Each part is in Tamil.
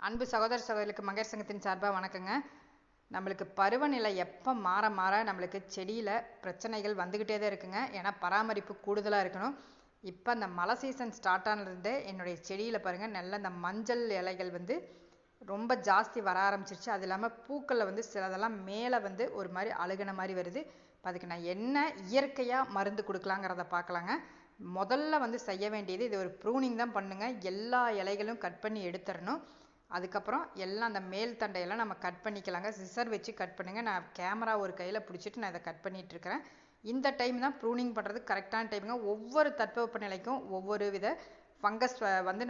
அன்பு சகோதர சகோதரிகளுக்கு மகர் சங்கத்தின் சார்பாக வணக்கங்க. நம்மளுக்கு பருவநிலை எப்போ மாற மாற நம்மளுக்கு செடியில் பிரச்சனைகள் வந்துக்கிட்டே தான் இருக்குங்க. ஏன்னா பராமரிப்பு கூடுதலாக இருக்கணும். இப்போ அந்த மழை சீசன் ஸ்டார்ட் ஆனதுலேருந்தே என்னுடைய செடியில் பாருங்கள், நல்ல இந்த மஞ்சள் இலைகள் ரொம்ப ஜாஸ்தி வர ஆரம்பிச்சிருச்சு. அது இல்லாமல் பூக்களில் சிலதெல்லாம் மேலே ஒரு மாதிரி அழுகின மாதிரி வருது. இப்போ அதுக்கு நான் என்ன இயற்கையாக மருந்து கொடுக்கலாங்கிறத பார்க்கலாங்க. முதல்ல செய்ய வேண்டியது இது ஒரு ப்ரூனிங் தான் பண்ணுங்க. எல்லா இலைகளும் கட் பண்ணி எடுத்துடணும். அதுக்கப்புறம் எல்லாம் அந்த மேல் தண்டையெல்லாம் நம்ம கட் பண்ணிக்கலாங்க. சிசர் வச்சு கட் பண்ணுங்கள். நான் கேமரா ஒரு கையில் பிடிச்சிட்டு நான் இதை கட் பண்ணிகிட்ருக்கிறேன். இந்த டைம் தான் ப்ரூனிங் பண்ணுறது கரெக்டான டைமுங்க. ஒவ்வொரு தட்பவெப்ப நிலைக்கும் ஒவ்வொரு வித ஃபங்கஸ்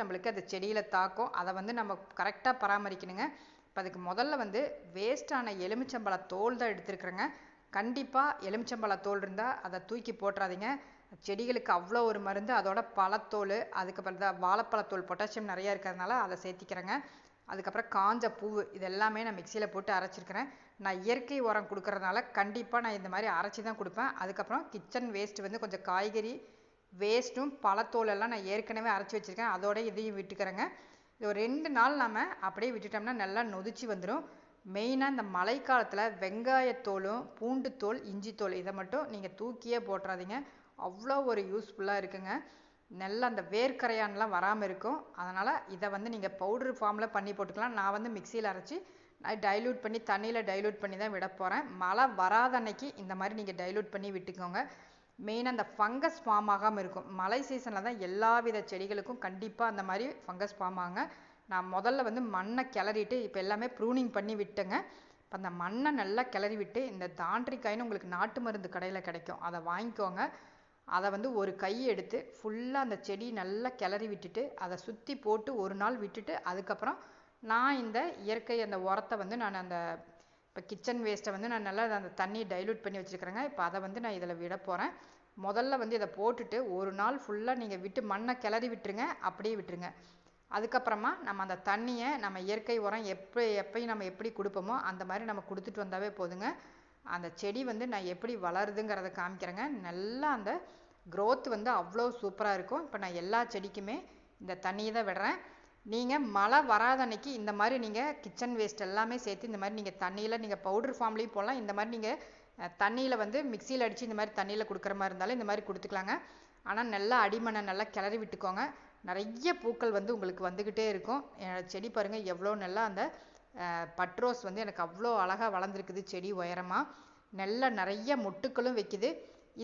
நம்மளுக்கு அது செடியில் தாக்கும். அதை நம்ம கரெக்டாக பராமரிக்கணுங்க. இப்போ அதுக்கு முதல்ல வேஸ்ட்டான எலுமிச்சம்பழ தோல் தான் எடுத்துருக்குறேங்க. கண்டிப்பாக எலுமிச்சம்பழ தோல் இருந்தால் அதை தூக்கி போட்டுறாதீங்க. செடிகளுக்கு அவ்வளோ ஒரு மருந்து. அதோட பழத்தோல், அதுக்கப்புறம் தான் வாழைப்பழத்தோல், பொட்டாசியம் நிறையா இருக்கிறதுனால அதை சேர்த்திக்கிறேங்க. அதுக்கப்புறம் காஞ்ச பூவு, இது எல்லாமே நான் மிக்சியில் போட்டு அரைச்சிருக்கிறேன். நான் இயற்கை உரம் கொடுக்கறதுனால கண்டிப்பாக நான் இந்த மாதிரி அரைச்சி தான் கொடுப்பேன். அதுக்கப்புறம் கிச்சன் வேஸ்ட் கொஞ்சம் காய்கறி வேஸ்ட்டும் பழத்தோல் எல்லாம் நான் ஏற்கனவே அரைச்சி வச்சுருக்கேன். அதோட இதையும் விட்டுக்கிறேங்க. இது ஒரு 2 நாள் நம்ம அப்படியே விட்டுட்டோம்னா நல்லா நொதிச்சு வந்துடும். மெயினாக இந்த மழைக்காலத்தில் வெங்காயத்தோலும் பூண்டு தோல், இஞ்சி தோல் இதை மட்டும் நீங்கள் தூக்கியே போட்டுறாதீங்க. அவ்வளோ ஒரு யூஸ்ஃபுல்லாக இருக்குங்க. நல்லா அந்த வேர்க்கரையான்லாம் வராமல் இருக்கும். அதனால் இதை நீங்கள் பவுட்ரு ஃபார்மில் பண்ணி போட்டுக்கலாம். நான் மிக்சியில் அரைச்சி நான் டைல்யூட் பண்ணி தண்ணியில் டைல்யூட் பண்ணி தான் விட போகிறேன். மழை வராத அன்னைக்கு இந்த மாதிரி நீங்கள் டைல்யூட் பண்ணி விட்டுக்கோங்க. மெயினாக அந்த ஃபங்கஸ் ஃபார்ம் ஆகாமல் இருக்கும். மழை சீசனில் தான் எல்லா வித செடிகளுக்கும் கண்டிப்பாக அந்த மாதிரி ஃபங்கஸ் ஃபார்ம் ஆகுங்க. நான் முதல்ல மண்ணை கிளறிட்டு இப்போ எல்லாமே ப்ரூனிங் பண்ணி விட்டேங்க. இப்போ அந்த மண்ணை நல்லா கிளறி விட்டு இந்த தாண்டிக்காயின்னு உங்களுக்கு நாட்டு மருந்து கடையில் கிடைக்கும், அதை வாங்கிக்கோங்க. அதை ஒரு கை எடுத்து ஃபுல்லாக அந்த செடி நல்லா கிளறி விட்டுட்டு அதை சுற்றி போட்டு ஒரு நாள் விட்டுட்டு அதுக்கப்புறம் நான் இந்த இயற்கை அந்த உரத்தை நான் அந்த இப்போ கிச்சன் வேஸ்ட்டை நான் நல்லா அந்த தண்ணியை டைல்யூட் பண்ணி வச்சுருக்கிறேங்க. இப்போ அதை நான் இதில் விட போகிறேன். முதல்ல இதை போட்டுட்டு ஒரு நாள் ஃபுல்லாக நீங்கள் விட்டு மண்ணை கிளறி விட்டுருங்க, அப்படியே விட்டுருங்க. அதுக்கப்புறமா நம்ம அந்த தண்ணியை நம்ம இயற்கை உரம் எப்பயும் நம்ம எப்படி கொடுப்போமோ அந்த மாதிரி நம்ம கொடுத்துட்டு வந்தாவே போதுங்க. அந்த செடி நான் எப்படி வளருதுங்கிறத காமிக்கிறேங்க. நல்லா அந்த க்ரோத் அவ்வளோ சூப்பராக இருக்கும். இப்போ நான் எல்லா செடிக்குமே இந்த தண்ணியை தான் விடுறேன். நீங்கள் மழை வராத அன்னைக்கு இந்த மாதிரி நீங்கள் கிச்சன் வேஸ்ட் எல்லாமே சேர்த்து இந்த மாதிரி நீங்கள் தண்ணியில் நீங்கள் பவுட்ரு ஃபார்ம்லேயும் போடலாம். இந்த மாதிரி நீங்கள் தண்ணியில் மிக்சியில் அடித்து இந்த மாதிரி தண்ணியில் கொடுக்குற மாதிரி இருந்தாலும் இந்த மாதிரி கொடுத்துக்கலாங்க. ஆனால் நல்லா அடிமண்ணை நல்லா கிளறி விட்டுக்கோங்க. நிறைய பூக்கள் உங்களுக்கு வந்துக்கிட்டே இருக்கும். செடி பாருங்கள் எவ்வளோ நல்லா அந்த பட்ரோஸ் எனக்கு அவ்வளோ அழகாக வளர்ந்துருக்குது. செடி உயரமாக நல்லா நிறைய மொட்டுக்களும் வைக்குது.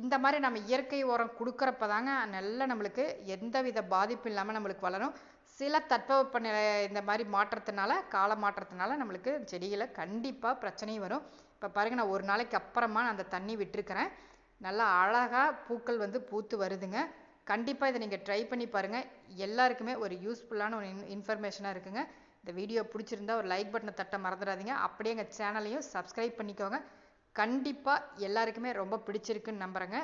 இந்த மாதிரி நம்ம இயற்கை உரம் கொடுக்குறப்ப தாங்க நல்லா நம்மளுக்கு எந்த வித பாதிப்பும் இல்லாமல் நம்மளுக்கு வளரும். சில தட்பவெப்ப நிலை இந்த மாதிரி மாற்றத்தினால, கால மாற்றத்தினால நம்மளுக்கு செடிகளை கண்டிப்பாக பிரச்சனையும் வரும். இப்போ பாருங்கள், நான் ஒரு நாளைக்கு அப்புறமா நான் அந்த தண்ணி விட்டுருக்கிறேன். நல்லா அழகாக பூக்கள் பூத்து வருதுங்க. கண்டிப்பாக இதை நீங்கள் ட்ரை பண்ணி பாருங்கள். எல்லாருக்குமே ஒரு யூஸ்ஃபுல்லான ஒரு இன்ஃபர்மேஷனாக இருக்குங்க. இந்த வீடியோ பிடிச்சிருந்தா ஒரு லைக் பட்டனை தட்ட மறந்துடாதீங்க. அப்படியே எங்கள் சேனலையும் சப்ஸ்கிரைப் பண்ணிக்கோங்க. கண்டிப்பாக எல்லாருக்குமே ரொம்ப பிடிச்சிருக்குன்னு நம்புகிறேங்க.